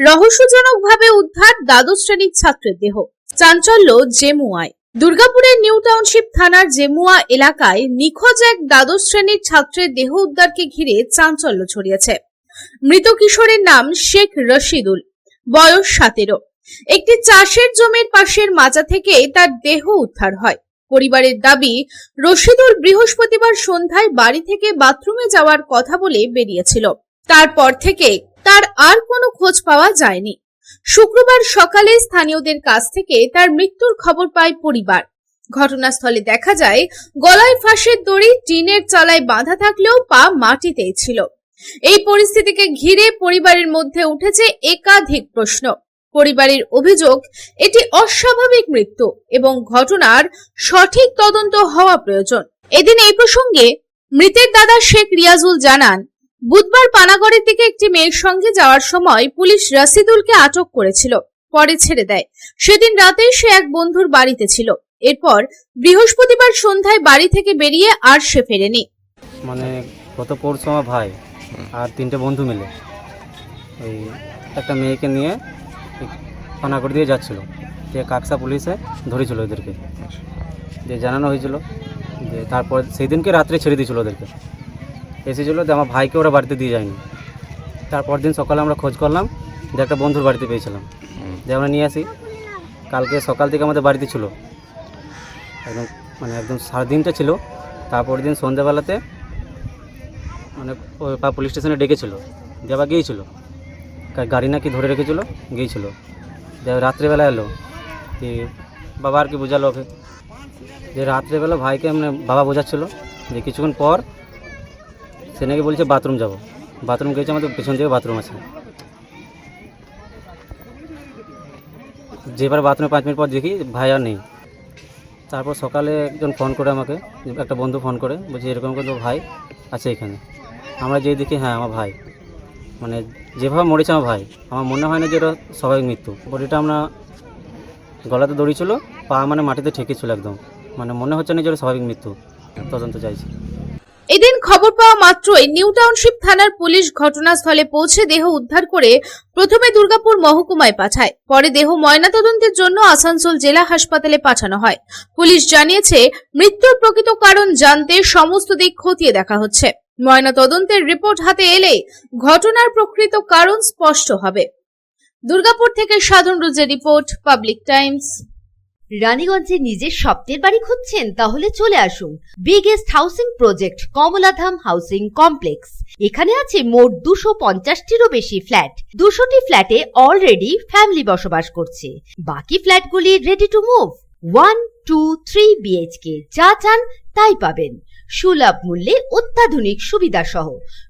রহস্যজনকভাবে উদ্ধার দ্বাদশ শ্রেণীর ছাত্রের দেহ। চাঞ্চল্য জেমুয়ায়। দুর্গাপুরের নিউ টাউনশিপ থানার জেমুয়া এলাকায় নিখোঁজ এক দ্বাদশ শ্রেণীর ছাত্রের দেহ উদ্ধারকে ঘিরে চাঞ্চল্য ছড়িয়েছে। মৃত কিশোরের নাম শেখ রশিদুল, বয়স 17। একটি চাষের জমির পাশের মাজা থেকে তার দেহ উদ্ধার হয়। পরিবারের দাবি, রশিদুল বৃহস্পতিবার সন্ধ্যায় বাড়ি থেকে বাথরুমে যাওয়ার কথা বলে বেরিয়েছিল। তারপর থেকে তার আর কোনো খোঁজ পাওয়া যায়নি। শুক্রবার সকালে স্থানীয়দের কাছ থেকে তার মৃত্যুর খবর পায় পরিবার। ঘটনাস্থলে দেখা যায় গলায় ফাঁসের দড়ি টিনের চালায় বাঁধা থাকলেও পা মাটিতেই ছিল। এই পরিস্থিতিকে ঘিরে পরিবারের মধ্যে উঠেছে একাধিক প্রশ্ন। পরিবারের অভিযোগ, এটি অস্বাভাবিক মৃত্যু এবং ঘটনার সঠিক তদন্ত হওয়া প্রয়োজন। এদিন এই প্রসঙ্গে মৃতের দাদা শেখ রিয়াজুল জানান, বুধবার পানাগড়ের দিকে একটি মেয়ের সঙ্গে যাওয়ার সময় পুলিশ রশিদুলকে আটক করেছিল, পরে ছেড়ে দেয়। সেদিন রাতে সে এক বন্ধুর বাড়িতে ছিল। এরপর বৃহস্পতিবার সন্ধ্যায় বাড়ি থেকে বেরিয়ে আর সে ফেরেনি। মানে গত পরশু আমার ভাই আর 3টে বন্ধু মিলে ওই একটা মেয়েকে নিয়ে পানাগড় দিয়ে যাচ্ছিল, যে কাকসা পুলিশে ধরেছিল ওদেরকে, যে জানানো হয়েছিল যে তারপর সেই দিনকে রাত্রে ছেড়ে দিয়েছিল ওদেরকে। এসেছিলো যে আমার ভাইকে ওরা বাড়িতে দিয়ে যায়নি। তারপর দিন সকালে আমরা খোঁজ করলাম, যে একটা বন্ধুর বাড়িতে পেয়েছিলাম, যে আমরা নিয়ে আসি। কালকে সকাল থেকে আমাদের বাড়িতে ছিল, একদম 3:30টা ছিল। তারপর দিন সন্ধ্যাবেলাতে পুলিশ স্টেশনে ডেকেছিল, যে আবার গিয়েছিল, গাড়ি নাকি ধরে রেখেছিল, গিয়েছিল। যে রাত্রেবেলা এলো, যে বাবা আর কি বোঝালো ওকে, যে রাত্রেবেলা ভাইকে বাবা বোঝাচ্ছিল যে কিছুক্ষণ পর সে নাকি বলছে বাথরুম যাব। বাথরুম গেছে, আমাদের পেছন থেকে বাথরুম আছে। যেবার বাথরুমে 5 মিনিট পর দেখি ভাই আর নেই। তারপর সকালে একজন ফোন করে আমাকে, একটা বন্ধু ফোন করে বলছে এরকম কিন্তু ভাই আছে এখানে। আমরা যেই দেখি, হ্যাঁ আমার ভাই, যেভাবে মরেছে আমার ভাই, আমার মনে হয় না যে এটা স্বাভাবিক মৃত্যু। বডিটা আমরা গলাতে দড়ি ছিল, পা মাটিতে ঠেকেছিল একদম, মনে হচ্ছে না যে এটা স্বাভাবিক মৃত্যু। তদন্ত চাইছি। এদিন খবর পাওয়া মাত্রই নিউ টাউনশিপ থানার পুলিশ ঘটনাস্থলে পৌঁছে দেহ উদ্ধার করে প্রথমে দুর্গাপুর মহকুমায় পাঠায়। পরে দেহ ময়নাতদন্তের জন্য আসানসোল জেলা হাসপাতালে পাঠানো হয়। পুলিশ জানিয়েছে, মৃত্যুর প্রকৃত কারণ জানতে সমস্ত দিক খতিয়ে দেখা হচ্ছে। ময়নাতদন্তের রিপোর্ট হাতে এলে ঘটনার প্রকৃত কারণ স্পষ্ট হবে। দুর্গাপুর থেকে সাধন রোজের রিপোর্ট, পাবলিক টাইমস। রানীগঞ্জে নিজের স্বপ্নের বাড়ি খুঁজছেন? তাহলে চলে আসুন biggest housing project Kamaladham housing complex. এখানে আছে মোট 250টিরও বেশি ফ্ল্যাট। 200টি ফ্ল্যাটে অলরেডি ফ্যামিলি বসবাস করছে, বাকি ফ্ল্যাটগুলি রেডি টু মুভ। 1, 2, 3 BHK যা চান তাই পাবেন, সুলভ মূল্যে অত্যাধুনিক সুবিধা সহ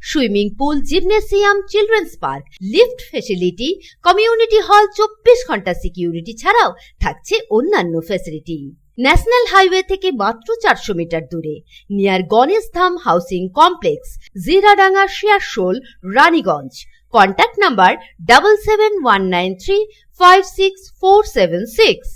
swimming pool, gymnasium, children's park, lift facility, community hall, 24 ঘন্টা সিকিউরিটি ছাড়াও থাকছে অন্যান্য ফ্যাসিলিটি। ন্যাশনাল হাইওয়ে থেকে মাত্র 400 মিটার দূরে, near Ganesh Dham housing complex, Jiradanga, Searsole, Raniganj. Contact number 7719356476।